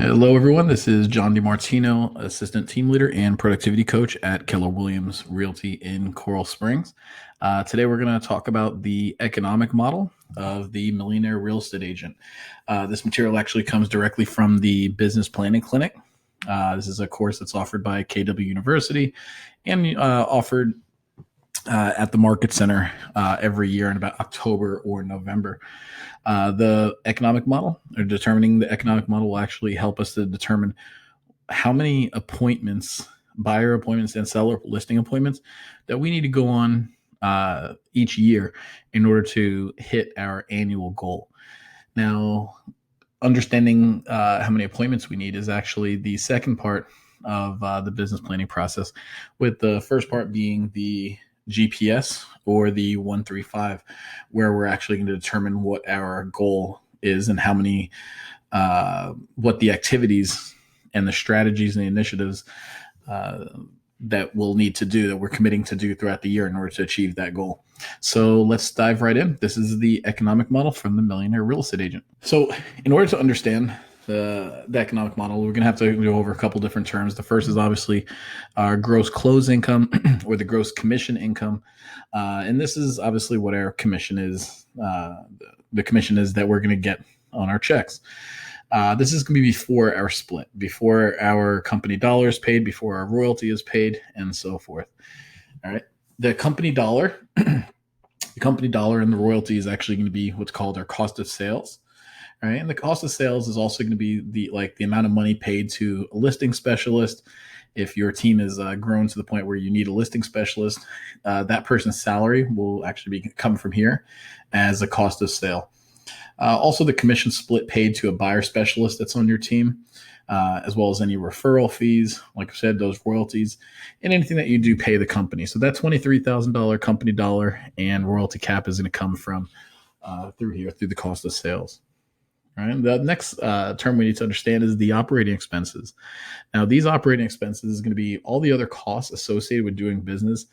Hello, everyone. This is John DiMartino, Assistant Team Leader and Productivity Coach at Keller Williams Realty in Coral Springs. Today, we're going to talk about the economic model of the millionaire real estate agent. This material actually comes directly from the Business Planning Clinic. This is a course that's offered by KW University and offered at the Market Center every year in about October or November. The economic model, or determining the economic model, will actually help us to determine how many appointments, buyer appointments and seller listing appointments, that we need to go on each year in order to hit our annual goal. Now, understanding how many appointments we need is actually the second part of the business planning process, with the first part being the GPS or the 135, where we're actually going to determine what our goal is and how many, what the activities and the strategies and the initiatives that we'll need to do, that we're committing to do throughout the year in order to achieve that goal. So let's dive right in. This is the economic model from the Millionaire Real Estate Agent. So in order to understand the economic model, we're going to have to go over a couple different terms. The first is obviously our gross close income or the gross commission income. And this is obviously what our commission is. The commission is that we're going to get on our checks. This is going to be before our split, before our company dollar is paid, before our royalty is paid, and so forth. All right. The company dollar, and the royalty is actually going to be what's called our cost of sales. All right. And the cost of sales is also going to be the amount of money paid to a listing specialist. If your team is grown to the point where you need a listing specialist, that person's salary will actually come from here as a cost of sale. Also, the commission split paid to a buyer specialist that's on your team, as well as any referral fees, like I said, those royalties, and anything that you do pay the company. So that $23,000 company dollar and royalty cap is going to come from through the cost of sales. All right. The next term we need to understand is the operating expenses. Now, these operating expenses is going to be all the other costs associated with doing business,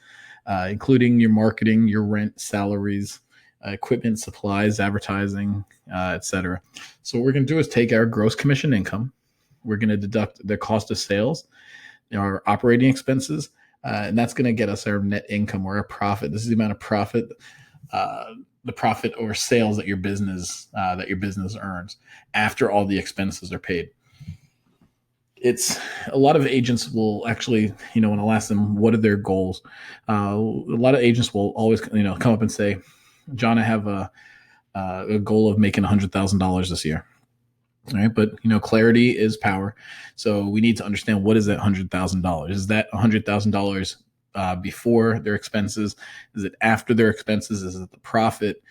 including your marketing, your rent, salaries, equipment, supplies, advertising, etc. So what we're going to do is take our gross commission income. We're going to deduct the cost of sales, our operating expenses, and that's going to get us our net income or our profit. This is the amount of profit, the profit over sales that your business earns after all the expenses are paid. It's a lot of agents will actually, when I ask them what are their goals, a lot of agents will always, come up and say, John, I have a goal of making $100,000 this year. All right. But, clarity is power. So we need to understand, what is that $100,000? Is that $100,000 before their expenses? Is it after their expenses? Is it the profit?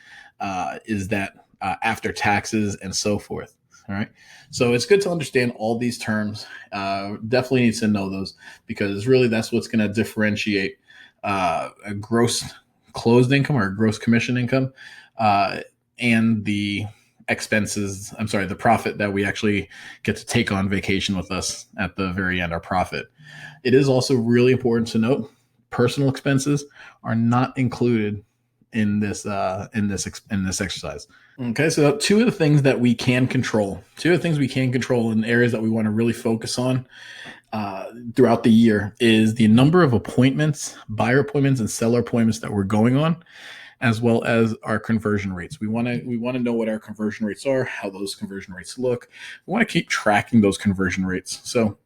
Is that after taxes, and so forth? All right. So it's good to understand all these terms. Definitely needs to know those, because really that's what's going to differentiate a gross closed income or gross commission income and the the profit that we actually get to take on vacation with us at the very end, our profit. It is also really important to note, personal expenses are not included in this exercise. Okay, so two of the things that we can control, in areas that we want to really focus on throughout the year, is the number of appointments, buyer appointments and seller appointments that we're going on, as well as our conversion rates. We want to know what our conversion rates are, how those conversion rates look. We want to keep tracking those conversion rates. So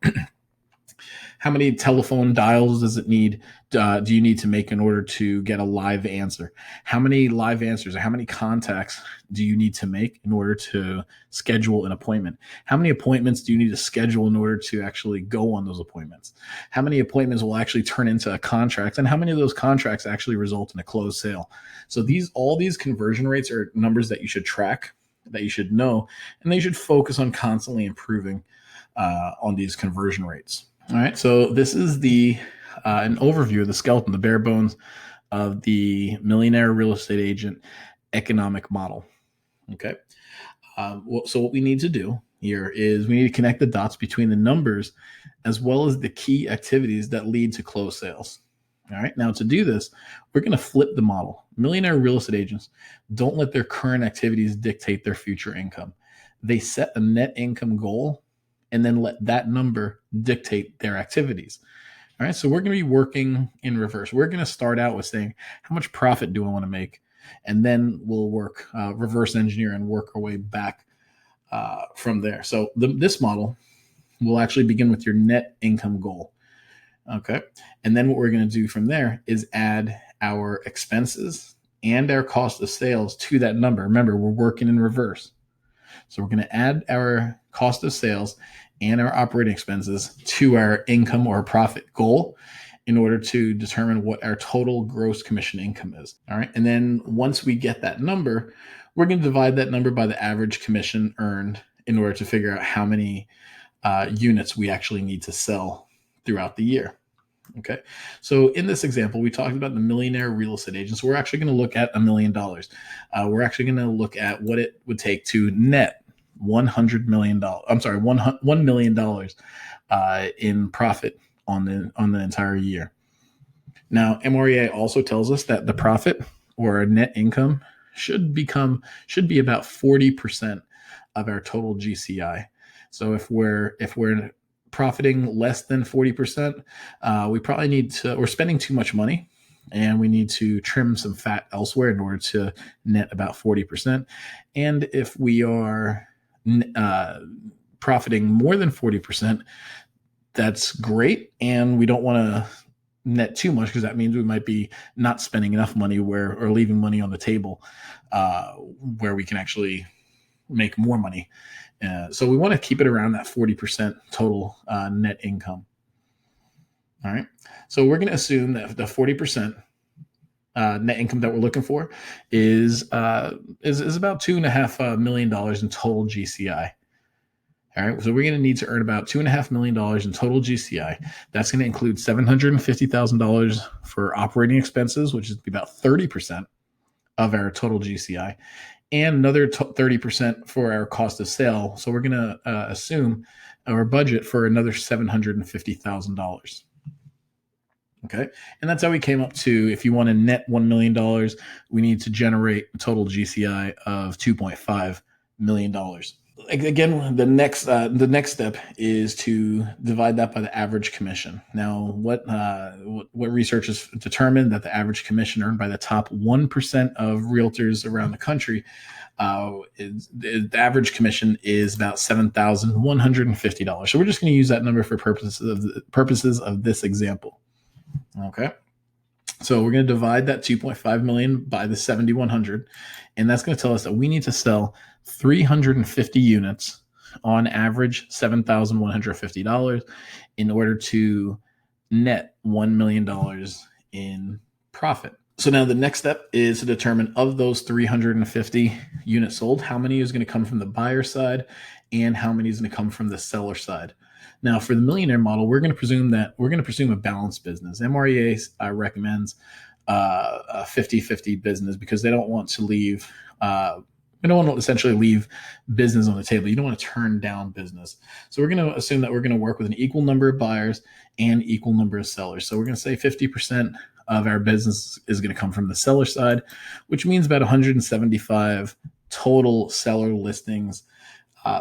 how many telephone dials do you need to make in order to get a live answer? How many live answers or how many contacts do you need to make in order to schedule an appointment? How many appointments do you need to schedule in order to actually go on those appointments? How many appointments will actually turn into a contract? And how many of those contracts actually result in a closed sale? So all these conversion rates are numbers that you should track, that you should know, and they should focus on constantly improving on these conversion rates. All right, so this is an overview of the skeleton, the bare bones of the Millionaire Real Estate Agent economic model. Okay, so what we need to do here is we need to connect the dots between the numbers as well as the key activities that lead to closed sales. All right, now to do this, we're going to flip the model. Millionaire real estate agents don't let their current activities dictate their future income. They set a net income goal and then let that number dictate their activities. All right, so we're going to be working in reverse. We're going to start out with saying, how much profit do I want to make? And then we'll work reverse engineer and work our way back from there. So this model will actually begin with your net income goal. Okay. And then what we're going to do from there is add our expenses and our cost of sales to that number. Remember, we're working in reverse. So we're going to add our cost of sales and our operating expenses to our income or profit goal in order to determine what our total gross commission income is. All right. And then once we get that number, we're going to divide that number by the average commission earned in order to figure out how many units we actually need to sell throughout the year. Okay. So in this example, we talked about the millionaire real estate agents. We're actually going to look at $1 million. We're actually going to look at what it would take to net $100 million. I'm sorry, $1 million in profit on the entire year. Now, MREA also tells us that the profit or net income should be about 40% of our total GCI. So if we're profiting less than 40%, we're spending too much money, and we need to trim some fat elsewhere in order to net about 40%. And if we are profiting more than 40%, that's great. And we don't want to net too much, because that means we might be not spending enough money or leaving money on the table where we can actually make more money. So we want to keep it around that 40% total net income. All right. So we're going to assume that the 40% net income that we're looking for is about $2.5 million in total GCI. All right. So we're going to need to earn about $2.5 million in total GCI. That's going to include $750,000 for operating expenses, which is about 30% of our total GCI, and another 30% for our cost of sale. So we're going to assume our budget for another $750,000. Okay. And that's how we came up to, if you want to net $1 million, we need to generate a total GCI of $2.5 million. Again, the next step is to divide that by the average commission. Now, what research has determined that the average commission earned by the top 1% of realtors around the country, the average commission is about $7,150. So we're just going to use that number for purposes of this example. Okay. So we're going to divide that 2.5 million by the 7,100, and that's going to tell us that we need to sell 350 units on average $7,150 in order to net $1 million in profit. So now the next step is to determine, of those 350 units sold, how many is going to come from the buyer side and how many is going to come from the seller side. Now, for the millionaire model, we're going to presume a balanced business. MREA recommends a 50-50 business, because they don't want to leave. We don't want to essentially leave business on the table. You don't want to turn down business. So we're going to assume that we're going to work with an equal number of buyers and equal number of sellers. So we're going to say 50% of our business is going to come from the seller side, which means about 175 total seller listings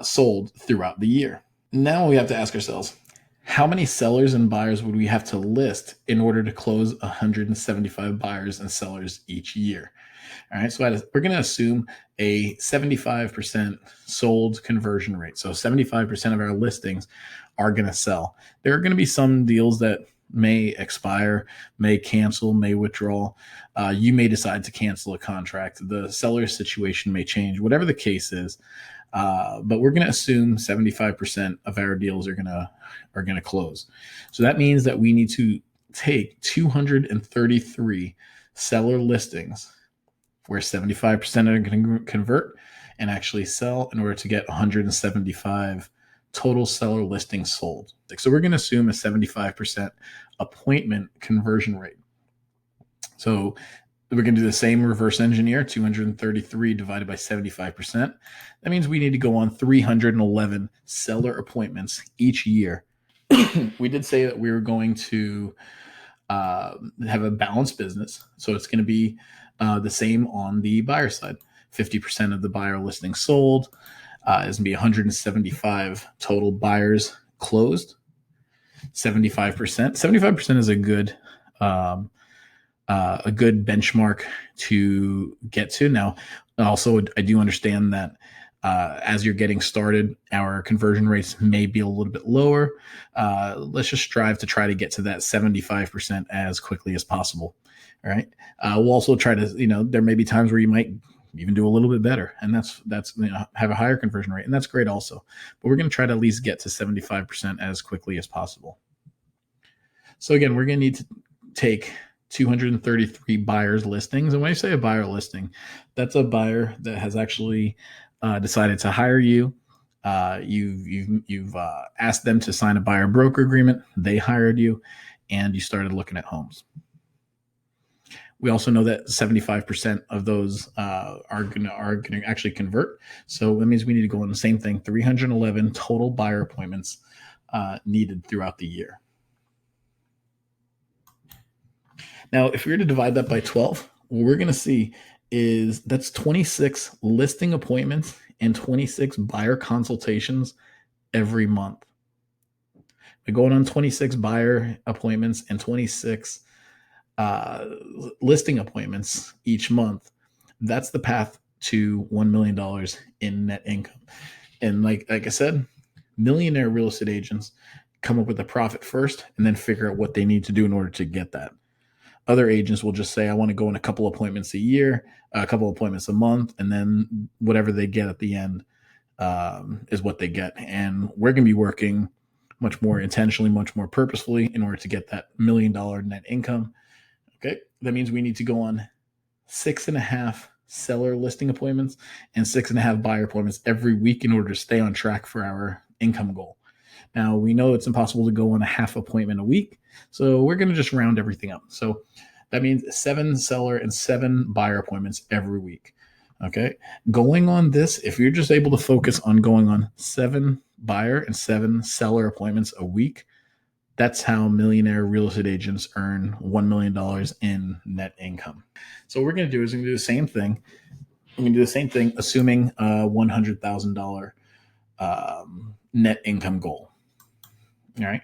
sold throughout the year. Now we have to ask ourselves, how many sellers and buyers would we have to list in order to close 175 buyers and sellers each year? All right, so we're going to assume a 75% sold conversion rate. So 75% of our listings are going to sell. There are going to be some deals that may expire, may cancel, may withdraw. You may decide to cancel a contract. The seller's situation may change, whatever the case is. But we're going to assume 75% of our deals are going to close. So that means that we need to take 233 seller listings where 75% are going to convert and actually sell in order to get 175 total seller listings sold. So we're going to assume a 75% appointment conversion rate. So we're going to do the same reverse engineer, 233 divided by 75%. That means we need to go on 311 seller appointments each year. We did say that we were going to have a balanced business. So it's going to be the same on the buyer side. 50% of the buyer listings sold, is going to be 175 total buyers closed. 75%. 75% is a good benchmark to get to. Now, also, I do understand that as you're getting started, our conversion rates may be a little bit lower. Let's just strive to try to get to that 75% as quickly as possible. All right. We'll also try to, there may be times where you might even do a little bit better, and that's have a higher conversion rate, and that's great also. But we're going to try to at least get to 75% as quickly as possible. So again, we're going to need to take 233 buyers listings. And when I say a buyer listing, that's a buyer that has actually decided to hire you. You've asked them to sign a buyer broker agreement. They hired you, and you started looking at homes. We also know that 75% of those are going to actually convert. So that means we need to go on the same thing, 311 total buyer appointments needed throughout the year. Now, if we were to divide that by 12, what we're going to see is that's 26 listing appointments and 26 buyer consultations every month. We're going on 26 buyer appointments and 26 listing appointments each month. That's the path to $1 million in net income. And like I said, millionaire real estate agents come up with a profit first and then figure out what they need to do in order to get that. Other agents will just say, I want to go on a couple appointments a year, a couple appointments a month, and then whatever they get at the end is what they get. And we're going to be working much more intentionally, much more purposefully in order to get that $1 million net income. Okay. That means we need to go on 6.5 seller listing appointments and 6.5 buyer appointments every week in order to stay on track for our income goal. Now, we know it's impossible to go on a half appointment a week, so we're going to just round everything up. So that means 7 seller and 7 buyer appointments every week. Okay. Going on this, if you're just able to focus on going on 7 buyer and 7 seller appointments a week, that's how millionaire real estate agents earn $1 million in net income. So what we're going to do is we're going to do the same thing. We're going to do the same thing, assuming a $100,000 net income goal. All right.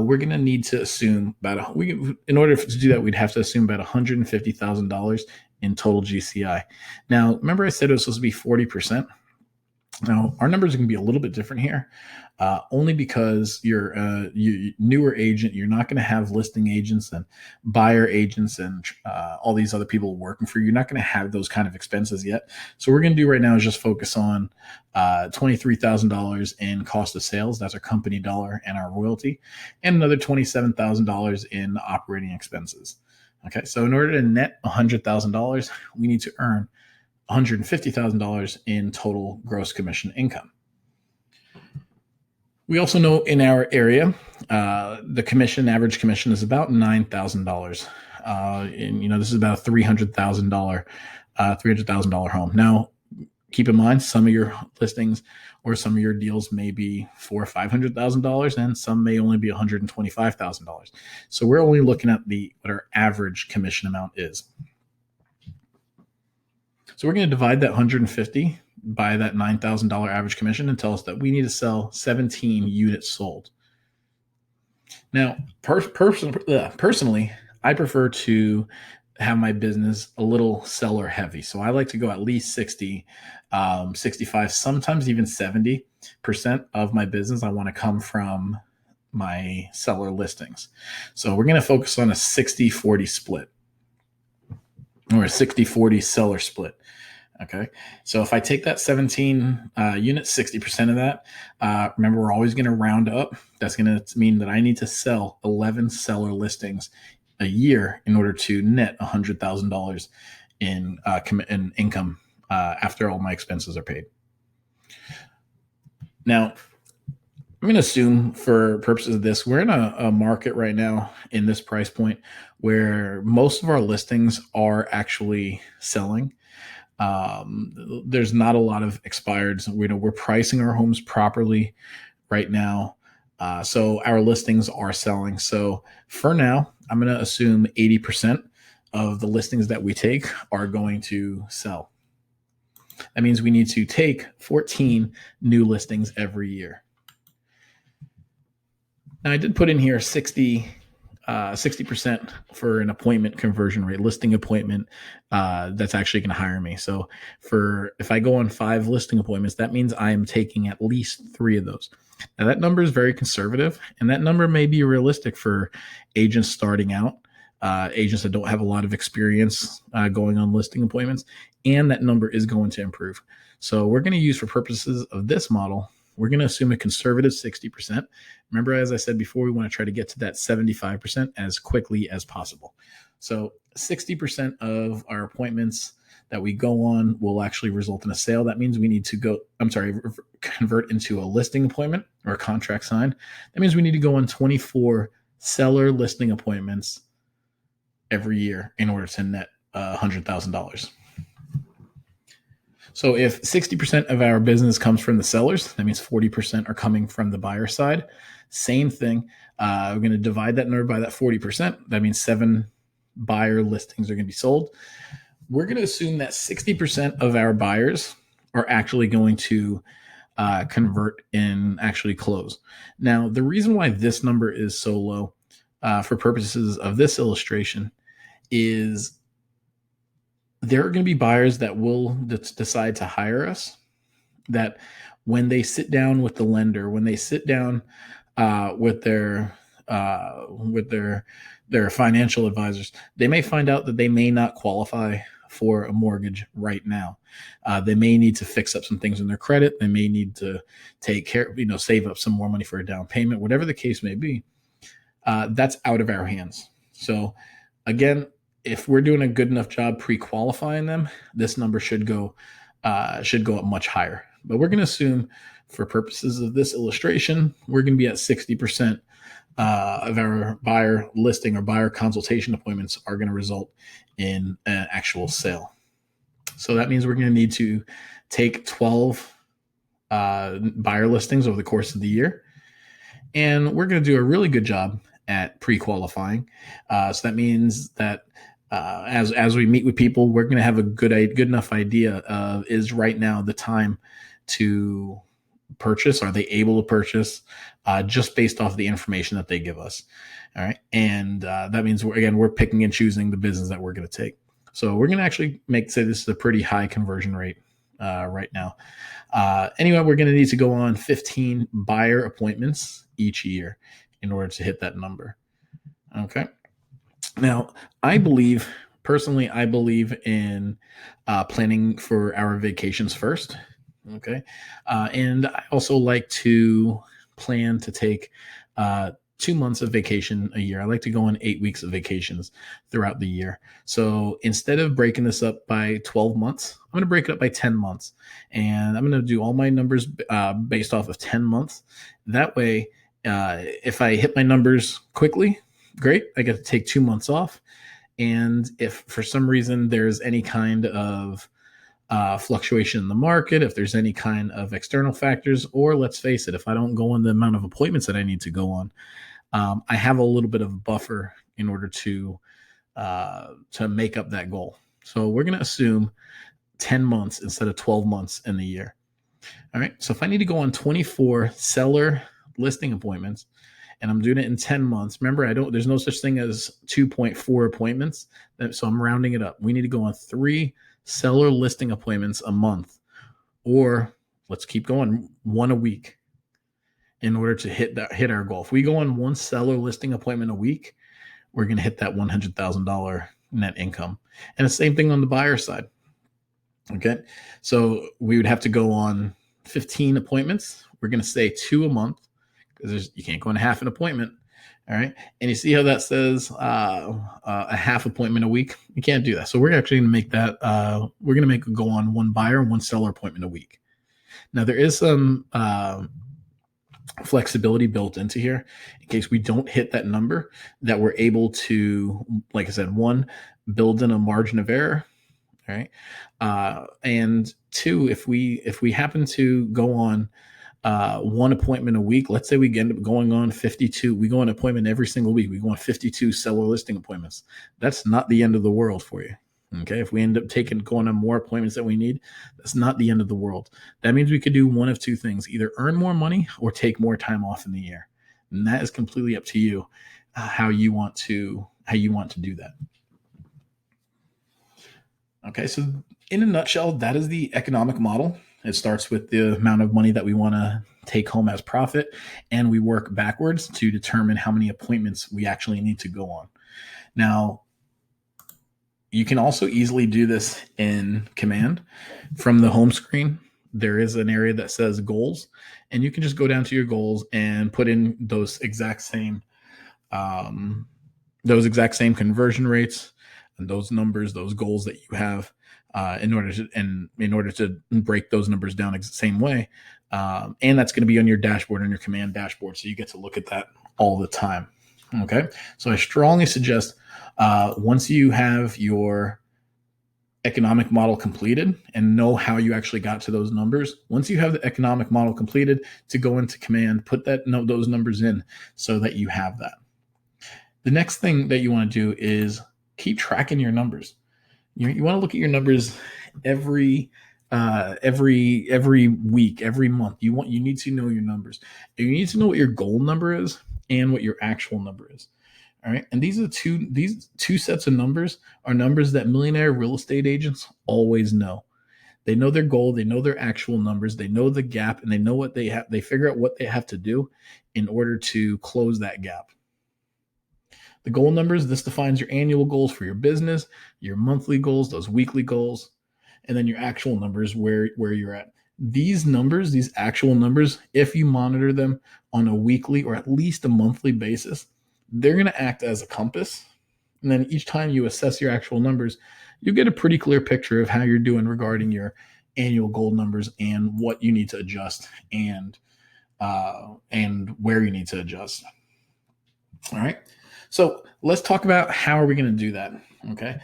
We're going to need to assume in order to do that, we'd have to assume about $150,000 in total GCI. Now, remember I said it was supposed to be 40%. Now, our numbers are going to be a little bit different here, only because you're a newer agent. You're not going to have listing agents and buyer agents and all these other people working for you. You're not going to have those kind of expenses yet. So what we're going to do right now is just focus on $23,000 in cost of sales. That's our company dollar and our royalty, and another $27,000 in operating expenses. Okay, so in order to net $100,000, we need to earn $150,000 in total gross commission income. We also know in our area, the average commission is about $9,000. And this is about a $300,000 home. Now, keep in mind, some of your listings or some of your deals may be $400,000 or $500,000, and some may only be $125,000. So we're only looking at what our average commission amount is. So we're going to divide that 150 by that $9,000 average commission and tell us that we need to sell 17 units sold. Now, personally, I prefer to have my business a little seller heavy. So I like to go at least 60, 65, sometimes even 70% of my business. I want to come from my seller listings. So we're going to focus on a 60-40 split, or a 60-40 seller split. Okay. So if I take that 17 units, 60% of that, remember, we're always going to round up. That's going to mean that I need to sell 11 seller listings a year in order to net $100,000 in income after all my expenses are paid. Now, I'm going to assume for purposes of this, we're in a market right now in this price point where most of our listings are actually selling. There's not a lot of expireds. We're pricing our homes properly right now. So our listings are selling. So for now, I'm going to assume 80% of the listings that we take are going to sell. That means we need to take 14 new listings every year. Now, I did put in here 60% for an appointment conversion rate, listing appointment that's actually going to hire me. So if I go on 5 listing appointments, that means I am taking at least 3 of those. Now, that number is very conservative, and that number may be realistic for agents starting out, agents that don't have a lot of experience going on listing appointments, and that number is going to improve. So we're going to use, for purposes of this model, we're going to assume a conservative 60%. Remember, as I said before, we want to try to get to that 75% as quickly as possible. So 60% of our appointments that we go on will actually result in a sale. That means we need to convert into a listing appointment or a contract signed. That means we need to go on 24 seller listing appointments every year in order to net $100,000. So if 60% of our business comes from the sellers, that means 40% are coming from the buyer side. Same thing. We're going to divide that number by that 40%. That means 7 buyer listings are going to be sold. We're going to assume that 60% of our buyers are actually going to convert and actually close. Now, the reason why this number is so low for purposes of this illustration is there are going to be buyers that will decide to hire us, that when they sit down with the lender, when they sit down with their financial advisors, they may find out that they may not qualify for a mortgage right now. They may need to fix up some things in their credit. They may need to save up some more money for a down payment, whatever the case may be. That's out of our hands. So again, if we're doing a good enough job pre-qualifying them, this number should go up much higher. But we're going to assume, for purposes of this illustration, we're going to be at 60% of our buyer listing or buyer consultation appointments are going to result in an actual sale. So that means we're going to need to take 12 buyer listings over the course of the year, and we're going to do a really good job at pre-qualifying. So that means that as we meet with people, we're going to have a good enough idea of, is right now the time to purchase? Are they able to purchase just based off the information that they give us? All right. And that means we're picking and choosing the business that we're going to take. So we're going to actually say this is a pretty high conversion rate right now. Anyway, we're going to need to go on 15 buyer appointments each year in order to hit that number. Okay. Now, I believe in planning for our vacations first. Okay. And I also like to plan to take 2 months of vacation a year. I like to go on 8 weeks of vacations throughout the year. So instead of breaking this up by 12 months, I'm going to break it up by 10 months. And I'm going to do all my numbers based off of 10 months. That way, if I hit my numbers quickly, great. I get to take 2 months off. And if for some reason there's any kind of fluctuation in the market, if there's any kind of external factors, or let's face it, if I don't go on the amount of appointments that I need to go on, I have a little bit of a buffer in order to make up that goal. So we're going to assume 10 months instead of 12 months in the year. All right. So if I need to go on 24 seller listing appointments, and I'm doing it in 10 months. Remember, there's no such thing as 2.4 appointments. So I'm rounding it up. We need to go on 3 seller listing appointments a month, or let's keep going, 1 a week in order to hit our goal. If we go on 1 seller listing appointment a week, we're going to hit that $100,000 net income. And the same thing on the buyer side. Okay. So we would have to go on 15 appointments. We're going to say 2 a month, because you can't go on half an appointment. All right. And you see how that says a half appointment a week? You can't do that. So we're actually going to make that, we're going to make it go on 1 buyer and 1 seller appointment a week. Now, there is some flexibility built into here in case we don't hit that number, that we're able to, like I said, 1, build in a margin of error. All right. And 2, if we happen to go on 1 appointment a week, let's say we end up going on 52, we go on an appointment every single week, we go on 52 seller listing appointments. That's not the end of the world for you. Okay, if we end up going on more appointments than we need, that's not the end of the world. That means we could do one of two things: either earn more money or take more time off in the year. And that is completely up to you, how you want to do that. Okay, so in a nutshell, that is the economic model. It starts with the amount of money that we want to take home as profit, and we work backwards to determine how many appointments we actually need to go on. Now, you can also easily do this in Command from the home screen. There is an area that says goals, and you can just go down to your goals and put in those exact same conversion rates and those numbers, those goals that you have, in order to break those numbers down the same way. And that's going to be on your dashboard, on your Command dashboard, so you get to look at that all the time. Okay, so I strongly suggest, once you have your economic model completed and know how you actually got to those numbers, once you have the economic model completed, to go into Command, put those numbers in so that you have that. The next thing that you want to do is keep tracking your numbers. You want to look at your numbers every week, every month. You need to know your numbers. You need to know what your goal number is and what your actual number is. All right. And these two sets of numbers are numbers that millionaire real estate agents always know. They know their goal, they know their actual numbers, they know the gap, and they know what they have. They figure out what they have to do in order to close that gap. The goal numbers, this defines your annual goals for your business, your monthly goals, those weekly goals, and then your actual numbers, where you're at. These numbers, these actual numbers, if you monitor them on a weekly or at least a monthly basis, they're going to act as a compass. And then each time you assess your actual numbers, you get a pretty clear picture of how you're doing regarding your annual goal numbers and what you need to adjust and where you need to adjust. All right. So let's talk about how are we going to do that. Okay.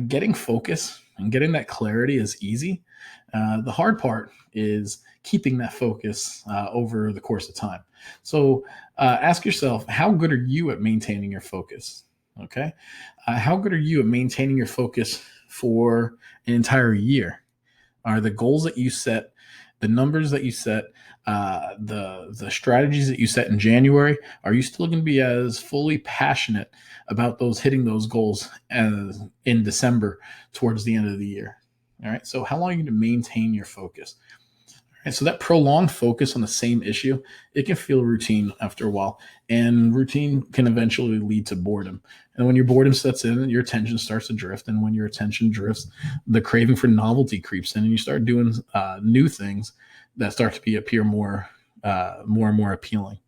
Getting focus and getting that clarity is easy. The hard part is keeping that focus over the course of time. So ask yourself, how good are you at maintaining your focus? Okay. How good are you at maintaining your focus for an entire year? Are the goals that you set, the numbers that you set, the strategies that you set in January, are you still going to be as fully passionate about hitting those goals as in December towards the end of the year? All right. So how long are you going to maintain your focus? And so that prolonged focus on the same issue, it can feel routine after a while, and routine can eventually lead to boredom. And when your boredom sets in, your attention starts to drift. And when your attention drifts, the craving for novelty creeps in, and you start doing new things that start to appear more and more appealing.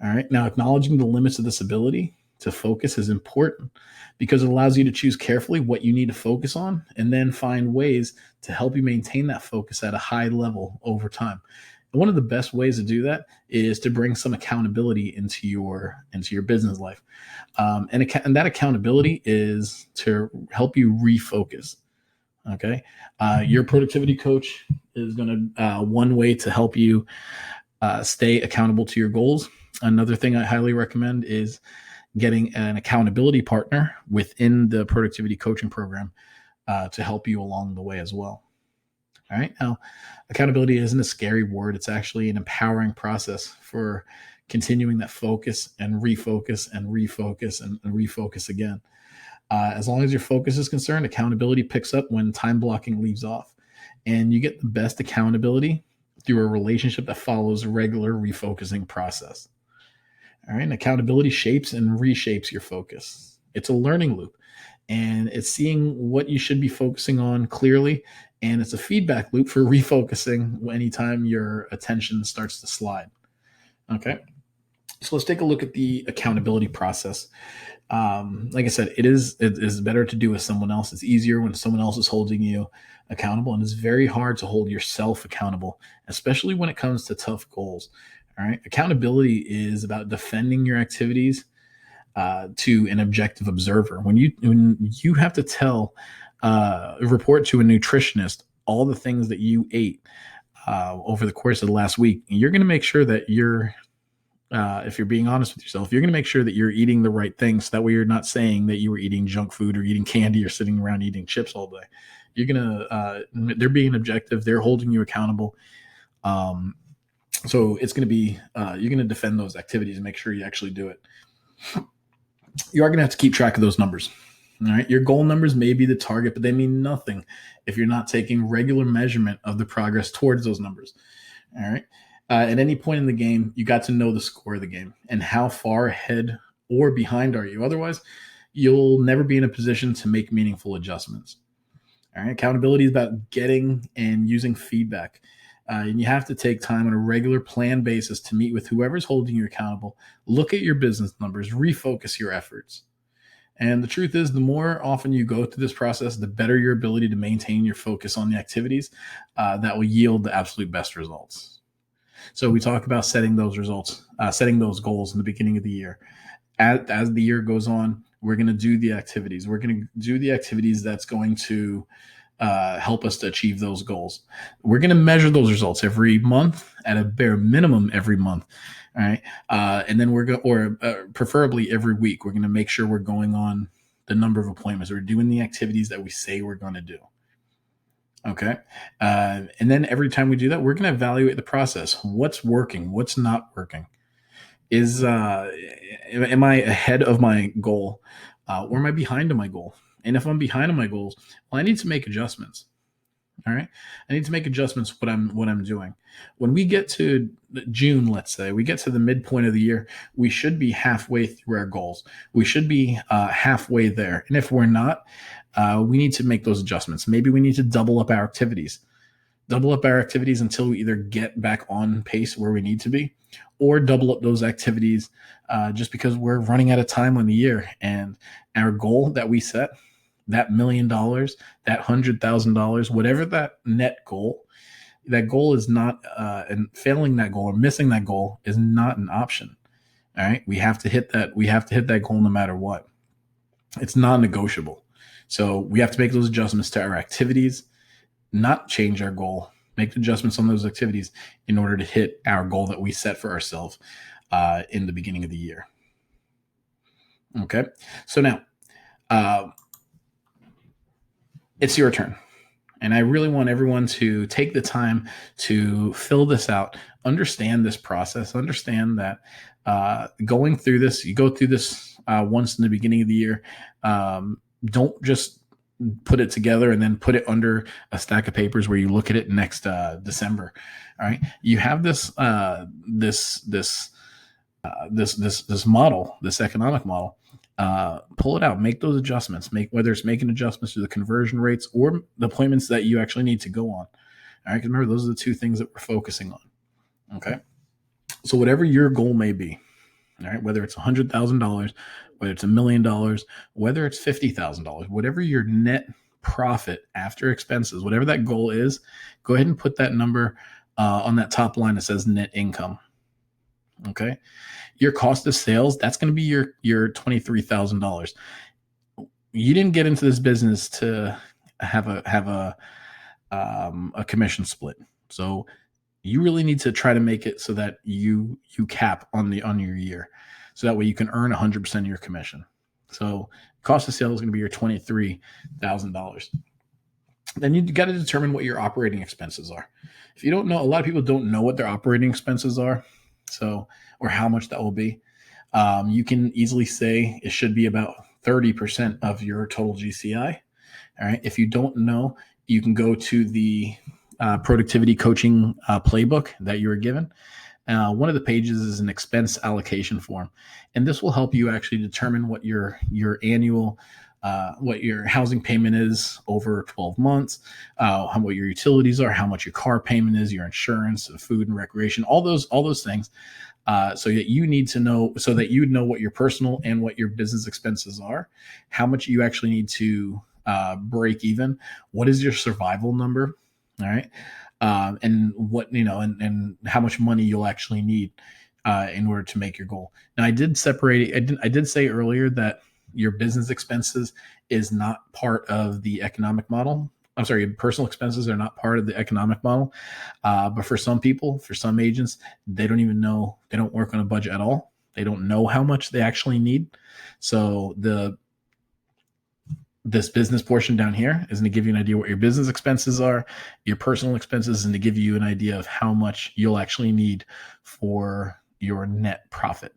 All right. Now, acknowledging the limits of this ability to focus is important because it allows you to choose carefully what you need to focus on and then find ways to help you maintain that focus at a high level over time. And one of the best ways to do that is to bring some accountability into your business life. And that accountability is to help you refocus. Okay. Your productivity coach is going to, one way to help you stay accountable to your goals. Another thing I highly recommend is getting an accountability partner within the productivity coaching program to help you along the way as well. All right. Now, accountability isn't a scary word. It's actually an empowering process for continuing that focus and refocus and refocus and refocus again. As long as your focus is concerned, accountability picks up when time blocking leaves off. And you get the best accountability through a relationship that follows a regular refocusing process. All right. And accountability shapes and reshapes your focus. It's a learning loop, and it's seeing what you should be focusing on clearly. And it's a feedback loop for refocusing anytime your attention starts to slide. Okay. So let's take a look at the accountability process. Like I said, it is better to do with someone else. It's easier when someone else is holding you accountable, and it's very hard to hold yourself accountable, especially when it comes to tough goals. All right. Accountability is about defending your activities to an objective observer. When you have to report to a nutritionist all the things that you ate over the course of the last week, you're going to make sure that you're if you're being honest with yourself, you're going to make sure that you're eating the right things. That way you're not saying that you were eating junk food or eating candy or sitting around eating chips all day. You're going to, they're being objective. They're holding you accountable. So it's going to be, you're going to defend those activities and make sure you actually do it. You are going to have to keep track of those numbers. All right. Your goal numbers may be the target, but they mean nothing if you're not taking regular measurement of the progress towards those numbers. All right. At any point in the game, you got to know the score of the game and how far ahead or behind are you. Otherwise, you'll never be in a position to make meaningful adjustments. All right. Accountability is about getting and using feedback. And you have to take time on a regular planned basis to meet with whoever's holding you accountable. Look at your business numbers, refocus your efforts. And the truth is, the more often you go through this process, the better your ability to maintain your focus on the activities that will yield the absolute best results. So we talk about setting those results, setting those goals in the beginning of the year. As the year goes on, we're going to do the activities. We're going to do the activities that's going to help us to achieve those goals. We're going to measure those results every month, at a bare minimum every month. All right. And then preferably every week, we're going to make sure we're going on the number of appointments. We're doing the activities that we say we're going to do. Okay. And then every time we do that, we're going to evaluate the process. What's working? What's not working? Am I ahead of my goal? Or am I behind on my goal? And if I'm behind on my goals, well, I need to make adjustments. All right. I need to make adjustments what I'm doing. When we get to June, let's say we get to the midpoint of the year, we should be halfway through our goals. We should be halfway there. And if we're not, we need to make those adjustments. Maybe we need to double up our activities until we either get back on pace where we need to be, or double up those activities just because we're running out of time on the year. And our goal that we set, that $1 million, that $100,000, whatever that net goal, that goal is not, and failing that goal or missing that goal is not an option. All right. We have to hit that. We have to hit that goal no matter what. It's non-negotiable. So we have to make those adjustments to our activities, not change our goal, make adjustments on those activities in order to hit our goal that we set for ourselves in the beginning of the year. Okay. So now, it's your turn. And I really want everyone to take the time to fill this out, understand this process, understand that going through this, you go through this once in the beginning of the year. Don't just put it together and then put it under a stack of papers where you look at it next December. All right. You have this model, this economic model. Pull it out, make those adjustments, whether it's making adjustments to the conversion rates or the appointments that you actually need to go on. All right. Because remember, those are the two things that we're focusing on. Okay. So whatever your goal may be, all right, whether it's $100,000, whether it's $1 million, whether it's $50,000, whatever your net profit after expenses, whatever that goal is, go ahead and put that number on that top line that says net income. Okay. Your cost of sales, that's going to be your $23,000. You didn't get into this business to have a commission split. So you really need to try to make it so that you cap on your year. So that way you can earn 100% of your commission. So cost of sales is going to be your $23,000. Then you got to determine what your operating expenses are. If you don't know, a lot of people don't know what their operating expenses are. So, or how much that will be. You can easily say it should be about 30% of your total GCI. All right. If you don't know, you can go to the productivity coaching playbook that you were given. One of the pages is an expense allocation form, and this will help you actually determine what your annual, what your housing payment is over 12 months, what your utilities are, how much your car payment is, your insurance, food and recreation, all those things. So that you need to know, so that you know what your personal and what your business expenses are, how much you actually need to break even, what is your survival number, all right, and what and how much money you'll actually need in order to make your goal. Now, I did say earlier that your business expenses is not part of the economic model. I'm sorry, your personal expenses are not part of the economic model. But for some people, for some agents, they don't even know, they don't work on a budget at all. They don't know how much they actually need. So this business portion down here is going to give you an idea what your business expenses are, your personal expenses, and to give you an idea of how much you'll actually need for your net profit.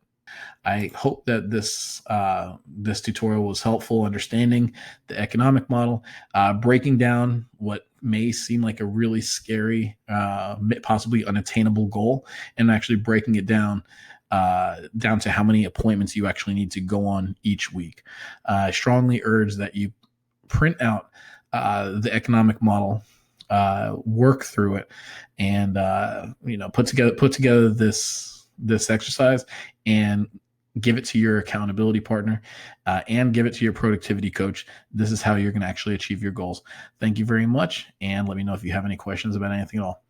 I hope that this tutorial was helpful understanding the economic model, breaking down what may seem like a really scary, possibly unattainable goal, and actually breaking it down to how many appointments you actually need to go on each week. I strongly urge that you print out the economic model, work through it, and put together this exercise and give it to your accountability partner, and give it to your productivity coach. This is how you're going to actually achieve your goals. Thank you very much, and let me know if you have any questions about anything at all.